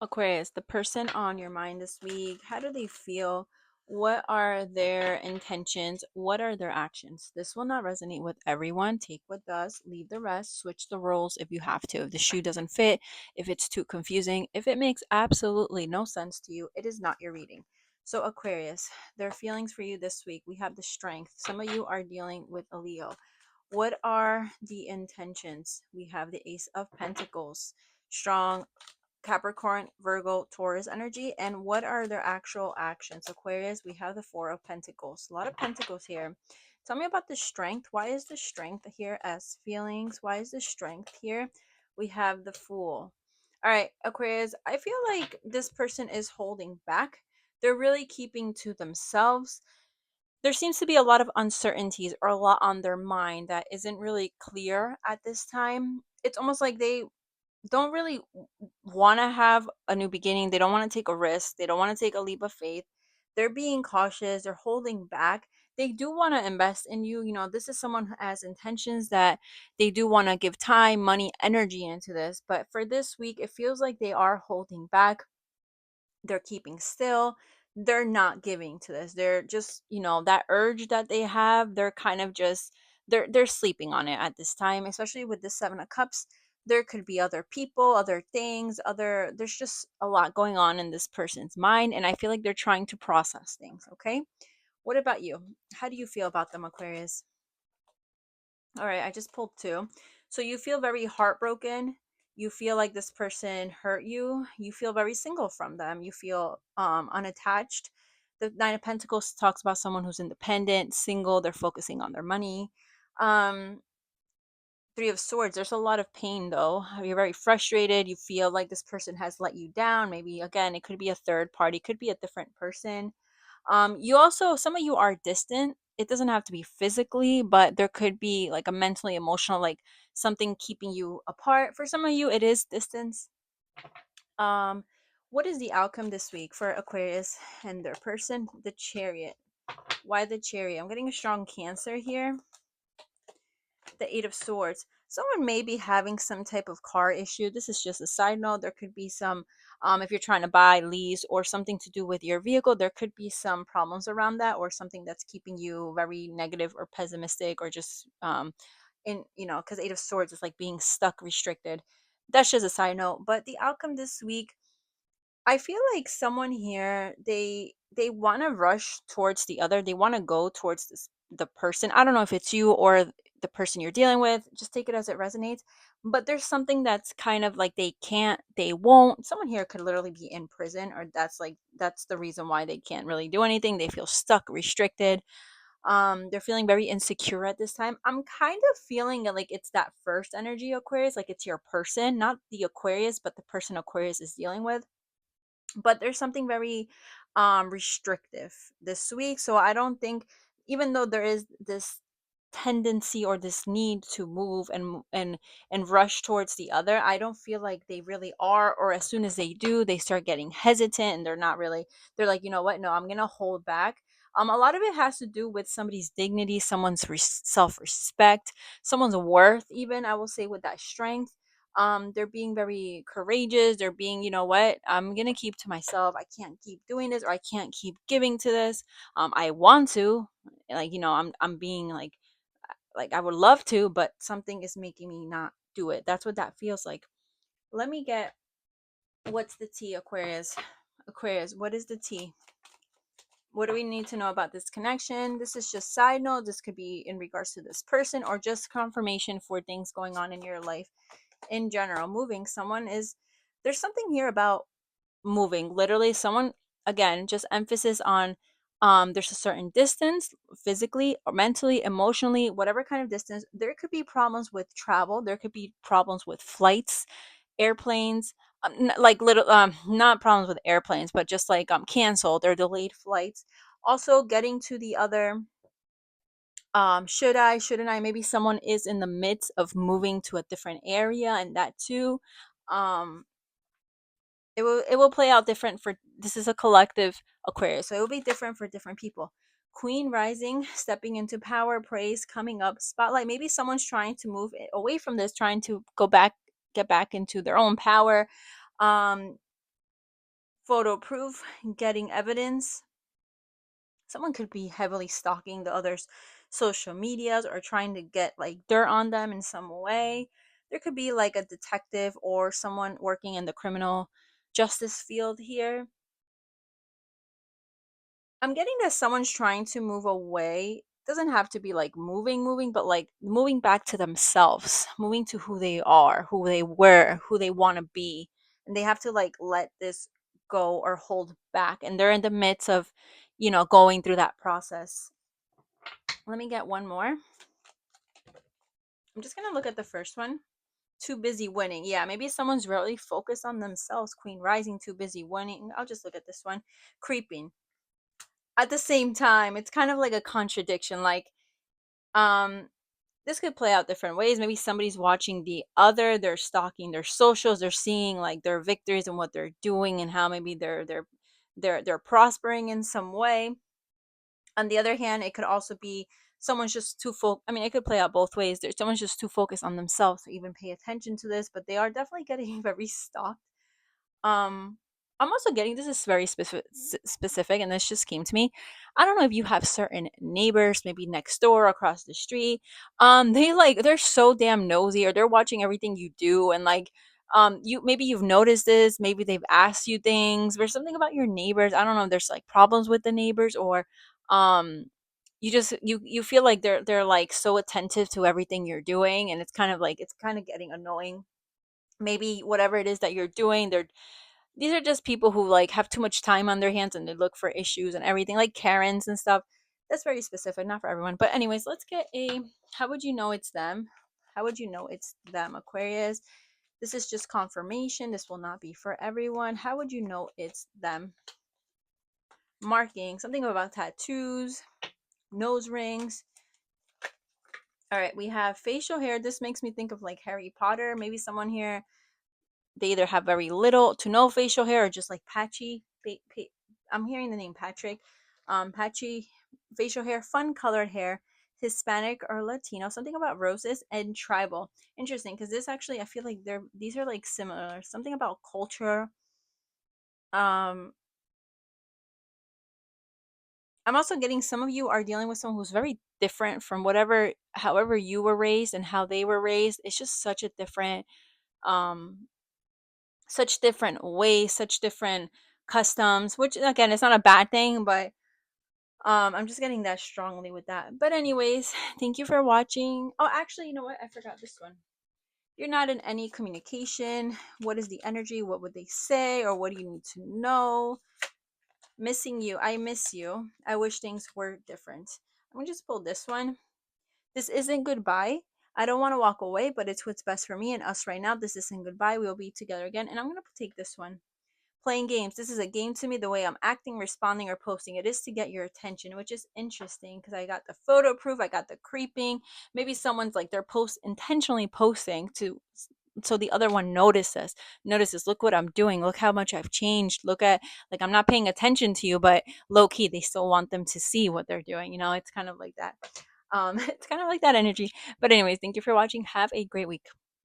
Aquarius, the person on your mind this week, how do they feel? What are their intentions? What are their actions? This will not resonate with everyone. Take what does, leave the rest, switch the roles if you have to. If the shoe doesn't fit, if it's too confusing, if it makes absolutely no sense to you, it is not your reading. So, Aquarius, their feelings for you this week, we have the strength. Some of you are dealing with a Leo. What are the intentions? We have the Ace of Pentacles, strong Capricorn, Virgo, Taurus energy. And what are their actual actions? Aquarius, we have the Four of Pentacles. A lot of Pentacles here. Tell me about the strength. Why is the strength here as feelings? Why is the strength here? We have the Fool. All right, Aquarius, I feel like this person is holding back. They're really keeping to themselves. There seems to be a lot of uncertainties or a lot on their mind that isn't really clear at this time. It's almost like they don't really want to have a new beginning. They don't want to take a risk. They don't want to take a leap of faith. They're being cautious. They're holding back. They do want to invest in you. You know, this is someone who has intentions that they do want to give time, money, energy into this. But for this week, it feels like they are holding back. They're keeping still. They're not giving to this. They're just, that urge that they have, they're kind of just they're sleeping on it at this time, especially with the 7 of Cups. There could be other people, other things, there's just a lot going on in this person's mind, and I feel like they're trying to process things. Okay, what about you? How do you feel about them, Aquarius? All right, I just pulled two. So you feel very heartbroken. You feel like this person hurt you. You feel very single from them. You feel unattached. The Nine of Pentacles talks about someone who's independent, single, they're focusing on their money. Um, Three of Swords, there's a lot of pain though. You're very frustrated. You feel like this person has let you down. Maybe again, it could be a third party, could be a different person. You also, some of you are distant. It doesn't have to be physically, but there could be like a mentally, emotional, like something keeping you apart. For some of you, it is distance. Um, what is the outcome this week for Aquarius and their person? The Chariot. Why the Chariot? I'm getting a strong Cancer here. The Eight of Swords. Someone may be having some type of car issue. This is just a side note. There could be some, if you're trying to buy, lease, or something to do with your vehicle, there could be some problems around that, or something that's keeping you very negative or pessimistic, or just, because Eight of Swords is like being stuck, restricted. That's just a side note. But the outcome this week, I feel like someone here, they want to rush towards the other. They want to go towards the person. I don't know if it's you or the person you're dealing with. Just take it as it resonates. But there's something that's kind of like they can't, they won't. Someone here could literally be in prison, or that's the reason why they can't really do anything. They feel stuck, restricted. They're feeling very insecure at this time. I'm kind of feeling like it's that first energy, Aquarius, like it's your person, not the Aquarius, but the person Aquarius is dealing with. But there's something very restrictive this week, so I don't think, even though there is this tendency or this need to move and rush towards the other, I don't feel like they really are. Or as soon as they do, they start getting hesitant, and they're not really, they're like, you know what, no, I'm gonna hold back. A lot of it has to do with somebody's dignity, someone's self-respect, someone's worth, even, I will say, with that strength. They're being very courageous. They're being, you know what, I'm gonna keep to myself. I can't keep doing this, or I can't keep giving to this. I want to, like, I'm being like I would love to, but something is making me not do it. That's what that feels like. Let me get, what's the tea, Aquarius? Aquarius, what is the tea? What do we need to know about this connection? This is just side note. This could be in regards to this person, or just confirmation for things going on in your life in general. Moving, someone is, there's something here about moving. Literally, someone, again, just emphasis on, there's a certain distance, physically or mentally, emotionally, whatever kind of distance. There could be problems with travel. There could be problems with flights, airplanes, like little, not problems with airplanes, but just like canceled or delayed flights. Also getting to the other, should I, shouldn't I? Maybe someone is in the midst of moving to a different area, and that too. Um, it will play out different for, this is a collective Aquarius, so it will be different for different people. Queen rising, stepping into power, praise coming up, spotlight. Maybe someone's trying to move away from this, trying to go back, get back into their own power. Um, Photo proof, getting evidence. Someone could be heavily stalking the other's social medias or trying to get like dirt on them in some way. There could be like a detective or someone working in the criminal justice field here. I'm getting that someone's trying to move away. Doesn't have to be like moving, but like moving back to themselves, moving to who they are, who they were, who they want to be. And they have to like let this go or hold back. And they're in the midst of, going through that process. Let me get one more. I'm just going to look at the first one. Too busy winning. Yeah, maybe someone's really focused on themselves. Queen rising, too busy winning. I'll just look at this one. Creeping. At the same time, it's kind of like a contradiction. Like, um, this could play out different ways. Maybe somebody's watching the other, they're stalking their socials, they're seeing like their victories and what they're doing and how maybe they're prospering in some way. On the other hand, it could also be someone's just too I mean, it could play out both ways. There's someone's just too focused on themselves to even pay attention to this, but they are definitely getting very stalked. um, I'm also getting, this is very specific, and this just came to me. I don't know if you have certain neighbors, maybe next door, across the street. They're so damn nosy, or they're watching everything you do, and like, maybe you've noticed this. Maybe they've asked you things. There's something about your neighbors. I don't know if there's like problems with the neighbors, or um, you feel like they're like so attentive to everything you're doing, and it's kind of getting annoying. Maybe whatever it is that you're doing, these are just people who like have too much time on their hands and they look for issues and everything, like Karens and stuff. That's very specific, not for everyone. But anyways, let's get a, how would you know it's them? How would you know it's them, Aquarius? This is just confirmation. This will not be for everyone. How would you know it's them? Marking, something about tattoos, nose rings. All right, we have facial hair. This makes me think of like Harry Potter. Maybe someone here, they either have very little to no facial hair or just like patchy. I'm hearing the name Patrick. Patchy facial hair, fun colored hair, Hispanic or Latino. Something about roses and tribal. Interesting, because this actually, I feel like these are like similar. Something about culture. Um, I'm also getting some of you are dealing with someone who's very different from however you were raised and how they were raised. It's just such a different um such different ways, such different customs, which again, it's not a bad thing, but I'm just getting that strongly with that. But anyways, thank you for watching. Oh, actually, you know what? I forgot this one. You're not in any communication. What is the energy? What would they say? Or what do you need to know? Missing you. I miss you. I wish things were different. I'm gonna just pull this one. This isn't goodbye. I don't want to walk away, but it's what's best for me and us right now. This isn't goodbye. We will be together again. And I'm gonna take this one. Playing games. This is a game to me. The way I'm acting, responding, or posting, it is to get your attention, which is interesting because I got the photo proof, I got the creeping. Maybe someone's like they're intentionally posting to, so the other one notices, look what I'm doing, look how much I've changed, look at, like, I'm not paying attention to you, but low key they still want them to see what they're doing. It's kind of like that. It's kind of like that energy. But anyways, thank you for watching. Have a great week.